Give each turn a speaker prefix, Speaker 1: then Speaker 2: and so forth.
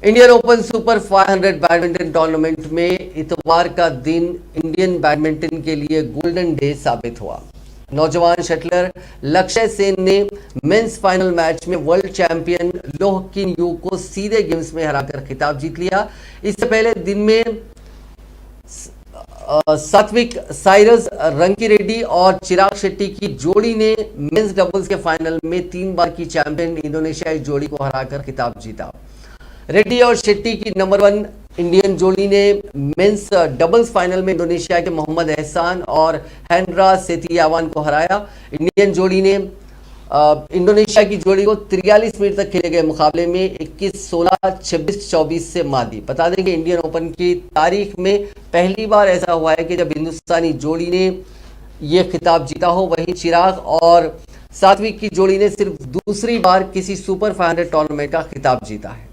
Speaker 1: Indian open super 500 badminton tournament में इतवार का दिन इंडियन बैडमिंटन के लिए गोल्डन डे साबित हुआ। नौजवान शटलर लक्ष्य सेन ने मेंस फाइनल मैच में वर्ल्ड चैंपियन लोह किन यू को सीधे गेम्स में हराकर खिताब जीत लिया। इससे पहले दिन में सात्विक साइरस रंकीरेड्डी और चिराग शेट्टी की जोड़ी ने मेंस डबल्स के फाइनल में 3 बार की चैंपियन इंडोनेशियाई जोड़ी को हराकर खिताब जीता। रेड्डी और शेट्टी की नंबर 1 इंडियन जोड़ी ने मेंस डबल्स फाइनल में इंडोनेशिया के मोहम्मद एहसान और हेंड्रा सेतियावान को हराया। इंडियन जोड़ी ने इंडोनेशिया की जोड़ी को 43 मिनट तक खेले गए मुकाबले में 21-16, 26-24 से मात दी। बता दें कि इंडियन ओपन की तारीख में पहली बार ऐसा हुआ है कि जब हिंदुस्तानी जोड़ी ने यह खिताब जीता हो। वहीं चिराग और सात्विक की जोड़ी ने सिर्फ दूसरी बार किसी सुपर 500 टूर्नामेंट का खिताब जीता है।